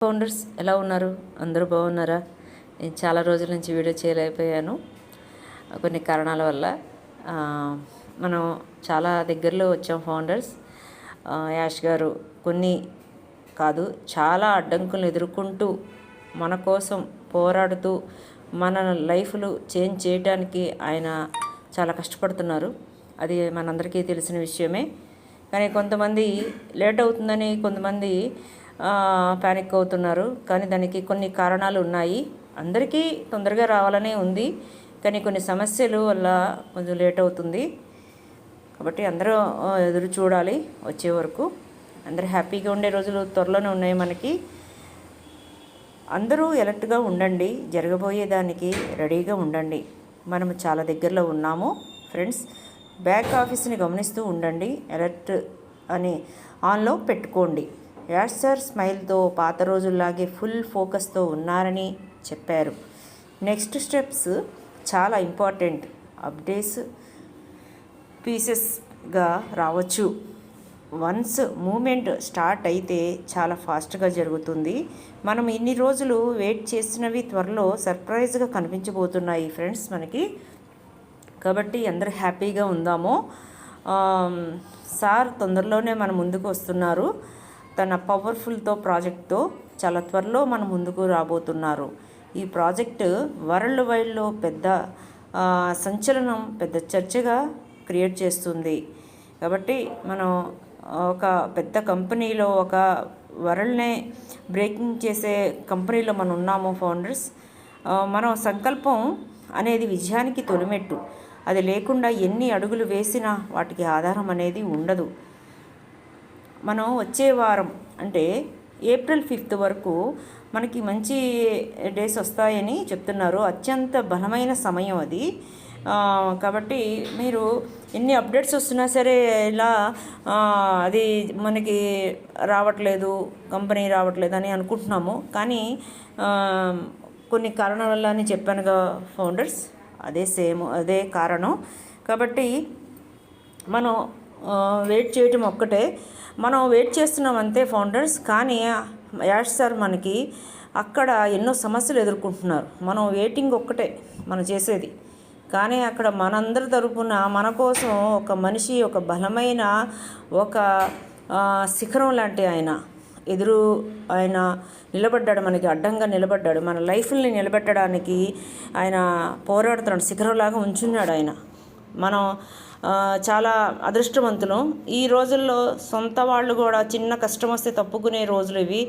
Founders ఎలా ఉన్నారు? అందరూ బాగున్నారా? నేను చాలా రోజుల నుంచి వీడియో చేయలేకపోయాను కొన్ని కారణాల వల్ల. మనం చాలా దగ్గరలో వచ్చాం ఫౌండర్స్. యాష్ గారు కొన్ని కాదు చాలా అడ్డంకులను ఎదుర్కొంటూ మన కోసం పోరాడుతూ మన లైఫ్లు చేంజ్ చేయడానికి ఆయన చాలా కష్టపడుతున్నారు. అది మనందరికీ తెలిసిన విషయమే. కానీ కొంతమంది లేట్ అవుతుందని కొంతమంది ప్యానిక్ అవుతున్నారు. కానీ దానికి కొన్ని కారణాలు ఉన్నాయి. అందరికీ తొందరగా రావాలనే ఉంది, కానీ కొన్ని సమస్యల వల్ల కొంచెం లేట్ అవుతుంది. కాబట్టి అందరూ ఎదురు చూడాలి వచ్చే వరకు. అందరూ హ్యాపీగా ఉండే రోజులు త్వరలోనే ఉన్నాయి మనకి. అందరూ అలర్ట్గా ఉండండి, జరగబోయేదానికి రెడీగా ఉండండి. మనము చాలా దగ్గరలో ఉన్నాము ఫ్రెండ్స్. బ్యాక్ ఆఫీస్ని గమనిస్తూ ఉండండి, అలర్ట్ అని ఆన్లో పెట్టుకోండి. యాష్ సార్ స్మైల్తో పాత రోజుల్లాగే ఫుల్ ఫోకస్తో ఉన్నారని చెప్పారు. నెక్స్ట్ స్టెప్స్ చాలా ఇంపార్టెంట్. అప్డేట్స్ పీసెస్గా రావచ్చు. వన్స్ మూమెంట్ స్టార్ట్ అయితే చాలా ఫాస్ట్గా జరుగుతుంది. మనం ఇన్ని రోజులు వెయిట్ చేసినవి త్వరలో సర్ప్రైజ్గా కనిపించబోతున్నాయి ఫ్రెండ్స్ మనకి. కాబట్టి అందరూ హ్యాపీగా ఉందాము. సార్ తొందరలోనే మన ముందుకు వస్తున్నారు. తన పవర్ఫుల్తో ప్రాజెక్ట్తో చాలా త్వరలో మన ముందుకు రాబోతున్నారు. ఈ ప్రాజెక్టు వరల్డ్ వైడ్లో పెద్ద సంచలనం, పెద్ద చర్చగా క్రియేట్ చేస్తుంది. కాబట్టి మనం ఒక పెద్ద కంపెనీలో, ఒక వరల్డ్నే బ్రేకింగ్ చేసే కంపెనీలో మనం ఉన్నాము ఫౌండర్స్. మనం సంకల్పం అనేది విజయానికి తొలిమెట్టు. అది లేకుండా ఎన్ని అడుగులు వేసినా వాటికి ఆధారం అనేది ఉండదు. మనం వచ్చే వారం అంటే ఏప్రిల్ 5 వరకు మనకి మంచి డేస్ వస్తాయని చెప్తున్నారు. అత్యంత బలమైన సమయం అది. కాబట్టి మీరు ఎన్ని అప్డేట్స్ వస్తున్నా సరే ఇలా అది మనకి రావట్లేదు, కంపెనీ రావట్లేదు అని అనుకుంటున్నాము. కానీ కొన్ని కారణాల వల్ల అని చెప్పానుగా ఫౌండర్స్, అదే కారణం. కాబట్టి మనం వెయిట్ చేయటం ఒక్కటే. మనం వెయిట్ చేస్తున్నాం అంతే ఫౌండర్స్. కానీ యాష్ సార్ మనకి అక్కడ ఎన్నో సమస్యలు ఎదుర్కొంటున్నారు. మనం వెయిటింగ్ ఒక్కటే మనం చేసేది. కానీ అక్కడ మనందరి తరపున మన కోసం ఒక మనిషి, ఒక బలమైన, ఒక శిఖరం లాంటి ఆయన నిలబడ్డాడు. మనకి అడ్డంగా నిలబడ్డాడు. మన లైఫ్ని నిలబెట్టడానికి ఆయన పోరాడుతున్నాడు. శిఖరంలాగా ఉంచున్నాడు ఆయన. మనం చాలా అదృష్టవంతులం. ఈ రోజుల్లో సొంత వాళ్ళు కూడా చిన్న కష్టం వస్తే తప్పుకునే రోజులు ఇవి.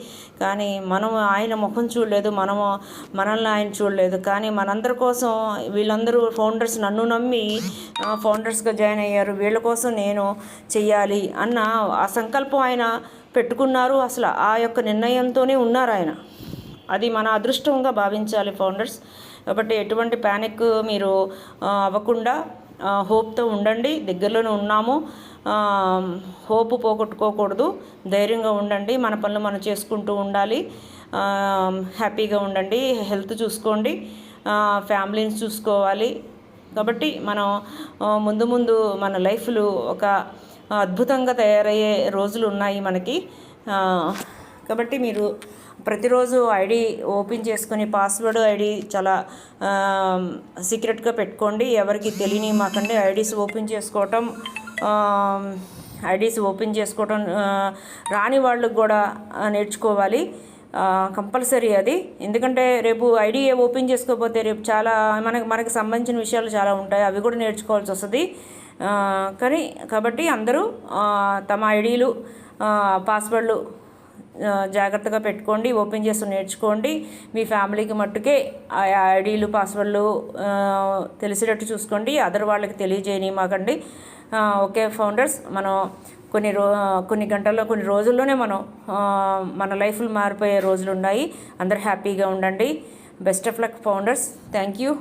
కానీ మనం ఆయన ముఖం చూడలేదు, మనల్ని ఆయన చూడలేదు. కానీ మనందరి కోసం వీళ్ళందరూ ఫౌండర్స్ నన్ను నమ్మి ఫౌండర్స్గా జాయిన్ అయ్యారు. వీళ్ళ కోసం నేను చెయ్యాలి అన్న ఆ సంకల్పం ఆయన పెట్టుకున్నారు. అసలు ఆ యొక్క నిర్ణయంతోనే ఉన్నారు ఆయన. అది మన అదృష్టంగా భావించాలి ఫౌండర్స్. కాబట్టి ఎటువంటి ప్యానిక్ మీరు అవ్వకుండా హోప్తో ఉండండి. దగ్గరలోనే ఉన్నాము. హోప్ పోగొట్టుకోకూడదు. ధైర్యంగా ఉండండి. మన పనులు మనం చేసుకుంటూ ఉండాలి. హ్యాపీగా ఉండండి. హెల్త్ చూసుకోండి, ఫ్యామిలీని చూసుకోవాలి. కాబట్టి మనం ముందు మన లైఫ్లు ఒక అద్భుతంగా తయారయ్యే రోజులు ఉన్నాయి మనకి. కాబట్టి మీరు ప్రతిరోజు ఐడి ఓపెన్ చేసుకుని పాస్వర్డ్ ఐడి చాలా సీక్రెట్గా పెట్టుకోండి. ఎవరికి తెలియనివ్వకండి. ఐడీస్ ఓపెన్ చేసుకోవటం రాని వాళ్ళకి కూడా నేర్చుకోవాలి. కంపల్సరీ అది. ఎందుకంటే రేపు ఐడి ఓపెన్ చేసుకోకపోతే రేపు చాలా మనకి సంబంధించిన విషయాలు చాలా ఉంటాయి. అవి కూడా నేర్చుకోవాల్సి వస్తుంది. కాబట్టి అందరూ తమ ఐడీలు, పాస్వర్డ్లు జాగ్రత్తగా పెట్టుకోండి. ఓపెన్ చేస్తూ నేర్చుకోండి. మీ ఫ్యామిలీకి మట్టుకే ఆ ఐడీలు, పాస్వర్డ్లు తెలిసేటట్టు చూసుకోండి. అదర్ వాళ్ళకి తెలియజేయనివ్వకండి. ఓకే ఫౌండర్స్, మనం కొన్ని గంటల్లో, కొన్ని రోజుల్లోనే మన లైఫ్లు మారిపోయే రోజులు ఉన్నాయి. అందరూ హ్యాపీగా ఉండండి. Best of luck founders. Thank you.